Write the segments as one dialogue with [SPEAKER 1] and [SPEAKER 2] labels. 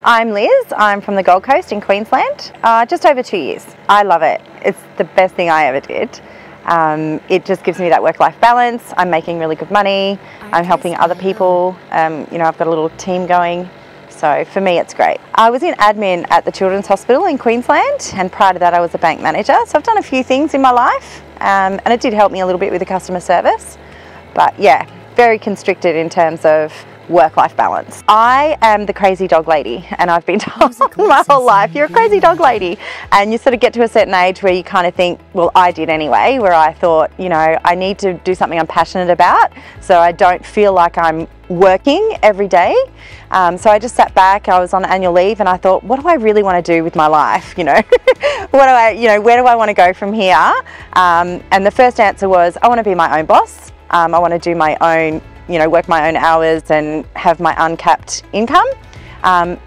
[SPEAKER 1] I'm Liz, I'm from the Gold Coast in Queensland, just over 2 years. I love it. It's the best thing I ever did. It just gives me that work-life balance. I'm making really good money, I'm helping other people, I've got a little team going, so for me it's great. I was in admin at the Children's Hospital in Queensland, and prior to that I was a bank manager, so I've done a few things in my life, and it did help me a little bit with the customer service, but yeah, very constricted in terms of work-life balance. I am the crazy dog lady, and I've been told my whole life, you're a crazy dog lady, and you sort of get to a certain age where you kind of think, well, I did anyway, where I thought, I need to do something I'm passionate about so I don't feel like I'm working every day. So I just sat back, I was on annual leave, and I thought, what do I really want to do with my life? Where do I want to go from here? And the first answer was, I want to be my own boss. I want to do my own work my own hours and have my uncapped income. And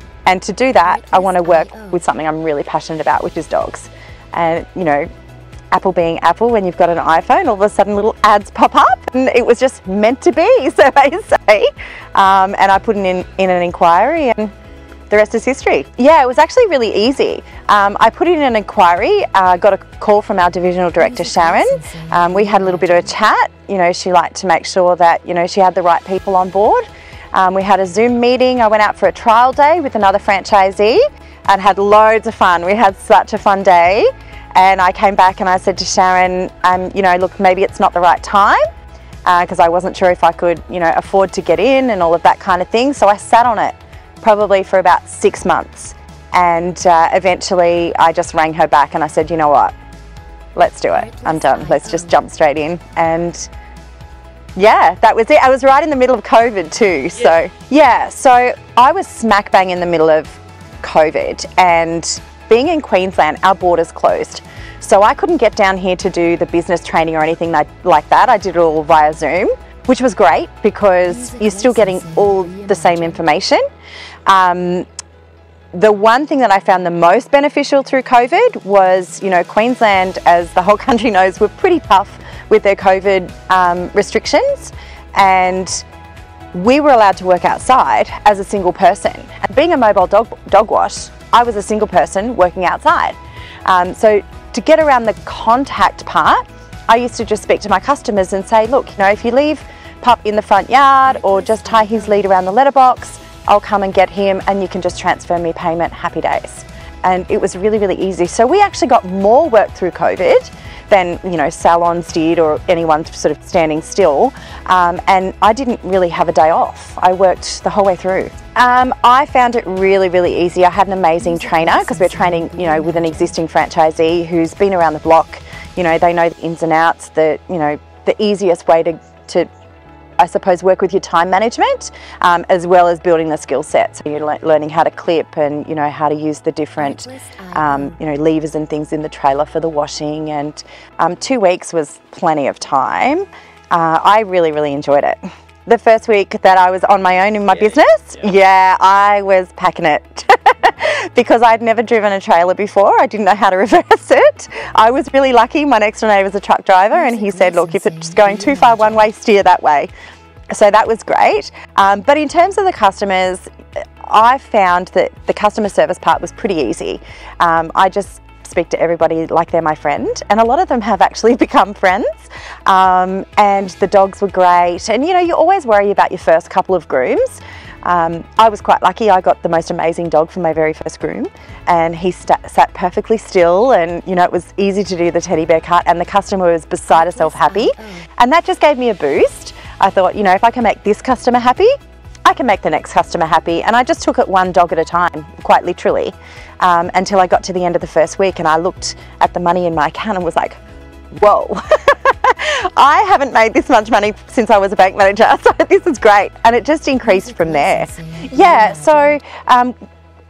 [SPEAKER 1] to do that, I want to work with something I'm really passionate about, which is dogs. And, Apple being Apple, when you've got an iPhone, all of a sudden little ads pop up, and it was just meant to be, so they say. And I put in an inquiry, and the rest is history. Yeah, it was actually really easy. I put in an inquiry, got a call from our divisional director, Sharon. We had a little bit of a chat. She liked to make sure that, she had the right people on board. We had a Zoom meeting. I went out for a trial day with another franchisee and had loads of fun. We had such a fun day. And I came back and I said to Sharon, look, maybe it's not the right time, because I wasn't sure if I could, afford to get in and all of that kind of thing. So I sat on it probably for about 6 months, and eventually I just rang her back and I said, you know what, let's do it, I'm done, let's just jump straight in. And yeah, that was it. I was right in the middle of COVID too, so yeah, so I was smack bang in the middle of COVID, and being in Queensland, our borders closed, so I couldn't get down here to do the business training or anything like that. I did it all via Zoom, which was great because you're still getting all the same information. The one thing that I found the most beneficial through COVID was, Queensland, as the whole country knows, were pretty tough with their COVID restrictions, and we were allowed to work outside as a single person. And being a mobile dog wash, I was a single person working outside. So to get around the contact part, I used to just speak to my customers and say, look, if you leave Pup in the front yard or just tie his lead around the letterbox, I'll come and get him and you can just transfer me payment, happy days. And it was really, really easy. So we actually got more work through COVID than, salons did or anyone sort of standing still. And I didn't really have a day off. I worked the whole way through. I found it really, really easy. I had an amazing trainer because we're training, with an existing franchisee who's been around the block. They know the ins and outs, the easiest way to I suppose, work with your time management, as well as building the skill set. So you're learning how to clip and, how to use the different, levers and things in the trailer for the washing. And 2 weeks was plenty of time. I really, really enjoyed it. The first week that I was on my own in my business, I was packing it. Because I'd never driven a trailer before, I didn't know how to reverse it. I was really lucky, my next door neighbour was a truck driver, and he said, look, if it's going too far one way, steer that way. So that was great. But in terms of the customers, I found that the customer service part was pretty easy. I just speak to everybody like they're my friend, and a lot of them have actually become friends. And the dogs were great, and you always worry about your first couple of grooms. I was quite lucky. I got the most amazing dog for my very first groom, and he sat perfectly still, and it was easy to do the teddy bear cut, and the customer was beside herself happy, and that just gave me a boost. I thought, if I can make this customer happy, I can make the next customer happy. And I just took it one dog at a time, quite literally, until I got to the end of the first week, and I looked at the money in my account and was like, whoa. I haven't made this much money since I was a bank manager, so this is great. And it just increased from there. Yeah, so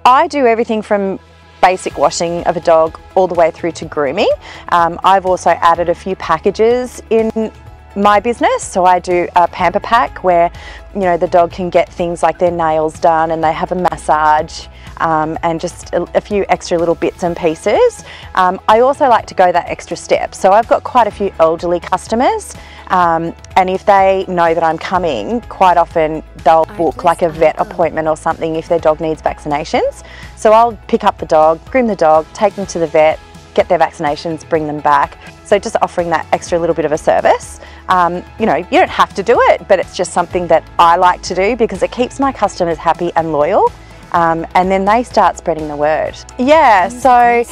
[SPEAKER 1] I do everything from basic washing of a dog all the way through to grooming. I've also added a few packages in my business, so I do a pamper pack where the dog can get things like their nails done, and they have a massage, and just a few extra little bits and pieces. I also like to go that extra step, so I've got quite a few elderly customers, And if they know that I'm coming, quite often they'll book like a vet appointment or something if their dog needs vaccinations. So I'll pick up the dog, groom the dog, take them to the vet, get their vaccinations, bring them back. So just offering that extra little bit of a service. You know, you don't have to do it, but it's just something that I like to do because it keeps my customers happy and loyal. And then they start spreading the word. Yeah, so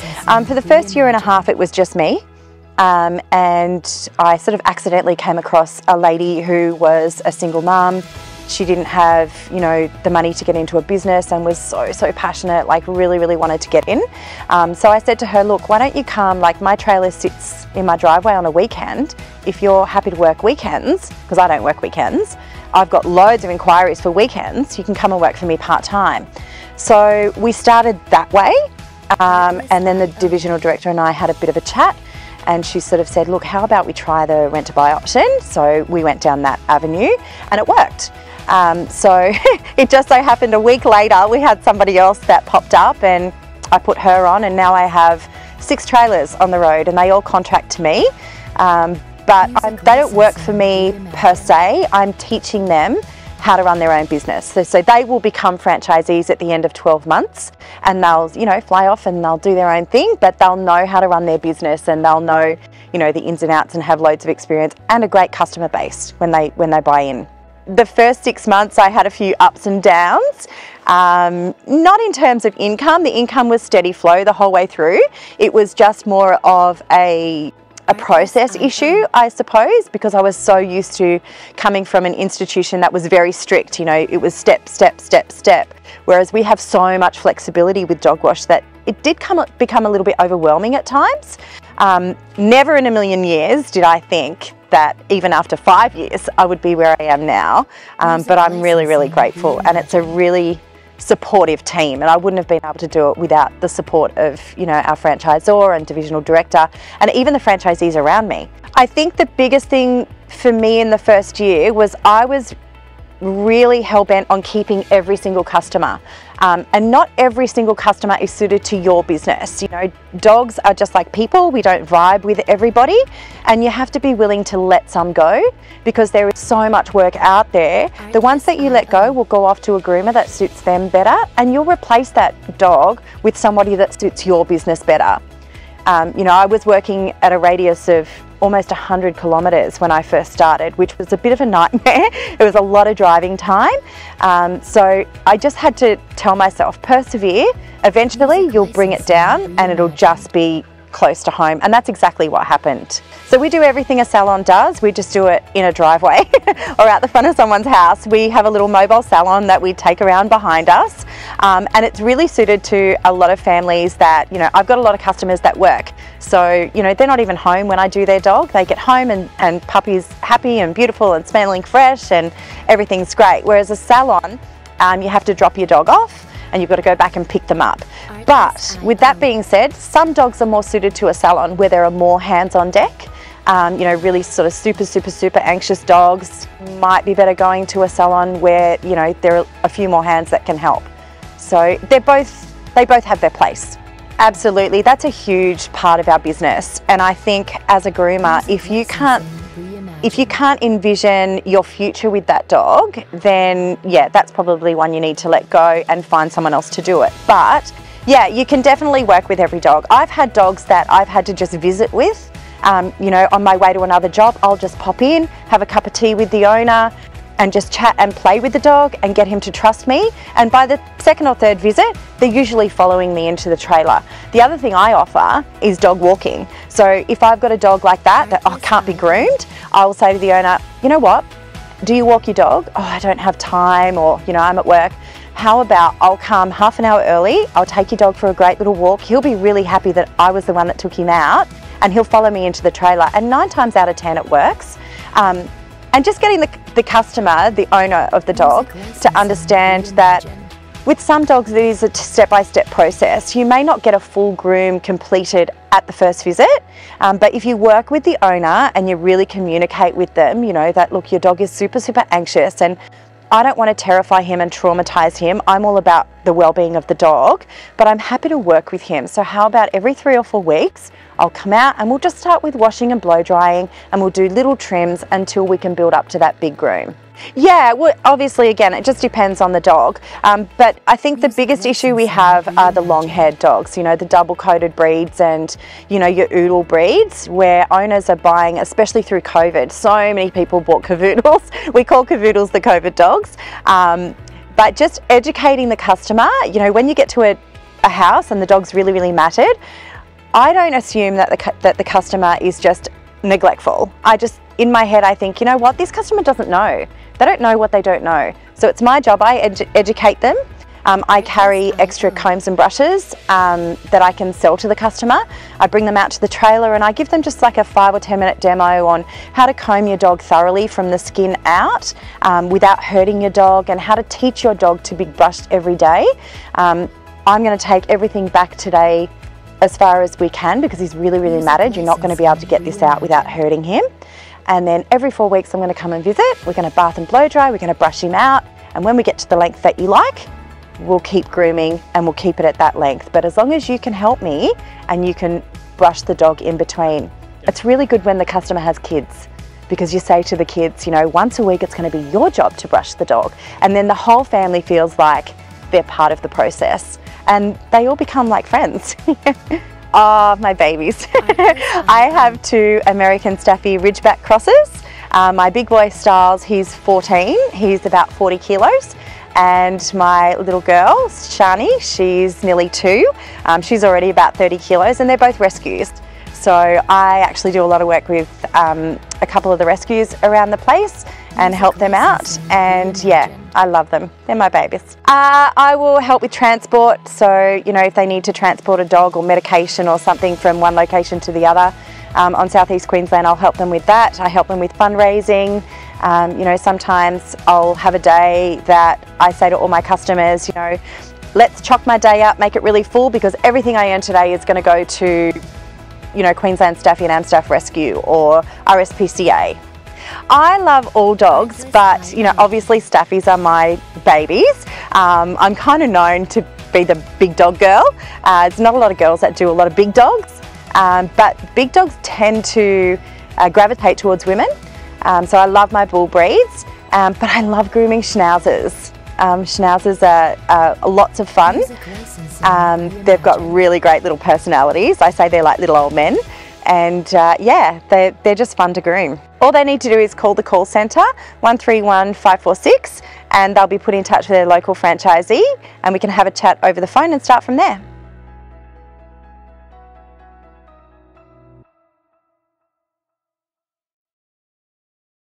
[SPEAKER 1] for the first year and a half, it was just me. And I sort of accidentally came across a lady who was a single mum. She didn't have, you know, the money to get into a business and was so passionate, like really wanted to get in. So I said to her, look, why don't you come, like my trailer sits in my driveway on a weekend. If you're happy to work weekends, because I don't work weekends, I've got loads of inquiries for weekends, you can come and work for me part-time. So we started that way. And then the divisional director and I had a bit of a chat. And she sort of said, look, how about we try the rent to buy option? So we went down that avenue and it worked. So it just so happened a week later, we had somebody else that popped up and I put her on, and now I have 6 trailers on the road and they all contract to me. But they don't work for me per se. I'm teaching them how to run their own business. So they will become franchisees at the end of 12 months and they'll, you know, fly off and they'll do their own thing, but they'll know how to run their business and they'll know, you know, the ins and outs and have loads of experience and a great customer base when they buy in. The first 6 months I had a few ups and downs, not in terms of income. The income was steady flow the whole way through. It was just more of a process issue, I suppose, because I was so used to coming from an institution that was very strict. You know, it was step, step, step, step. Whereas we have so much flexibility with dog wash that it did become a little bit overwhelming at times. Never in a million years did I think that even after 5 years I would be where I am now. But I'm really grateful, and it's a really supportive team, and I wouldn't have been able to do it without the support of, you know, our franchisor and divisional director and even the franchisees around me. I think the biggest thing for me in the first year was I was really hell-bent on keeping every single customer, and not every single customer is suited to your business. You know, dogs are just like people. We don't vibe with everybody, and you have to be willing to let some go because there is so much work out there. The ones that you let go will go off to a groomer that suits them better, and you'll replace that dog with somebody that suits your business better. You know, I was working at a radius of almost 100 kilometres when I first started, which was a bit of a nightmare. It was a lot of driving time. So I just had to tell myself, persevere, eventually you'll bring it down and it'll just be close to home, and that's exactly what happened. So we do everything a salon does, we just do it in a driveway or out the front of someone's house. We have a little mobile salon that we take around behind us, and it's really suited to a lot of families that, you know, I've got a lot of customers that work, so, you know, they're not even home when I do their dog. They get home and puppy's happy and beautiful and smelling fresh and everything's great, whereas a salon, you have to drop your dog off and you've got to go back and pick them up. But with that being said, some dogs are more suited to a salon where there are more hands on deck. You know, really sort of super anxious dogs might be better going to a salon where, you know, there are a few more hands that can help. So they both have their place. Absolutely, that's a huge part of our business. And I think as a groomer, if you can't envision your future with that dog, then yeah, that's probably one you need to let go and find someone else to do it. But yeah, you can definitely work with every dog. I've had dogs that I've had to just visit with. You know, on my way to another job, I'll just pop in, have a cup of tea with the owner and just chat and play with the dog and get him to trust me. And by the second or third visit, they're usually following me into the trailer. The other thing I offer is dog walking. So if I've got a dog like that can't be groomed, I will say to the owner, you know what, do you walk your dog? Oh, I don't have time, or, you know, I'm at work. How about I'll come half an hour early, I'll take your dog for a great little walk. He'll be really happy that I was the one that took him out, and he'll follow me into the trailer. And 9 times out of 10 it works. And just getting the customer, the owner of the dog, to understand that with some dogs it is a step-by-step process. You may not get a full groom completed at the first visit, but if you work with the owner and you really communicate with them, you know, that look, your dog is super anxious, and I don't want to terrify him and traumatize him. I'm all about the well-being of the dog, but I'm happy to work with him. So how about every 3 or 4 weeks, I'll come out and we'll just start with washing and blow drying, and we'll do little trims until we can build up to that big groom. Yeah, well, obviously, again, it just depends on the dog. But I think the biggest issue we have are the long-haired dogs, you know, the double-coated breeds and, you know, your oodle breeds, where owners are buying, especially through COVID. So many people bought cavoodles. We call cavoodles the COVID dogs. But just educating the customer, you know, when you get to a house and the dog's really, really matted, I don't assume that the customer is just neglectful. In my head, I think, you know what, this customer doesn't know. They don't know what they don't know. So it's my job, I educate them. I carry extra combs and brushes that I can sell to the customer. I bring them out to the trailer and I give them just like a 5 or 10 minute demo on how to comb your dog thoroughly from the skin out without hurting your dog, and how to teach your dog to be brushed every day. I'm going to take everything back today as far as we can, because he's really, really matted. You're not going to be able to get this out without hurting him. And then every 4 weeks I'm going to come and visit. We're going to bath and blow dry, we're going to brush him out, and when we get to the length that you like, we'll keep grooming and we'll keep it at that length. But as long as you can help me and you can brush the dog in between. It's really good when the customer has kids, because you say to the kids, you know, once a week it's going to be your job to brush the dog, and then the whole family feels like they're part of the process and they all become like friends. Oh, my babies. I have 2 American Staffy Ridgeback crosses. My big boy Styles, he's 14, he's about 40 kilos. And my little girl, Shani, she's nearly 2. She's already about 30 kilos, and they're both rescues. So I actually do a lot of work with a couple of the rescues around the place and help them out. And yeah, I love them. They're my babies. I will help with transport. So, you know, if they need to transport a dog or medication or something from one location to the other on southeast Queensland, I'll help them with that. I help them with fundraising. You know, sometimes I'll have a day that I say to all my customers, you know, let's chock my day up, make it really full, because everything I earn today is going to go to, you know, Queensland Staffy and Amstaff Rescue or RSPCA. I love all dogs, but, you know, obviously Staffies are my babies. I'm kind of known to be the big dog girl. There's not a lot of girls that do a lot of big dogs, but big dogs tend to gravitate towards women. So I love my bull breeds, but I love grooming schnauzers. Schnauzers are lots of fun. They've got really great little personalities. I say they're like little old men. And yeah, they're just fun to groom. All they need to do is call the call centre, 131 546, and they'll be put in touch with their local franchisee, and we can have a chat over the phone and start from there.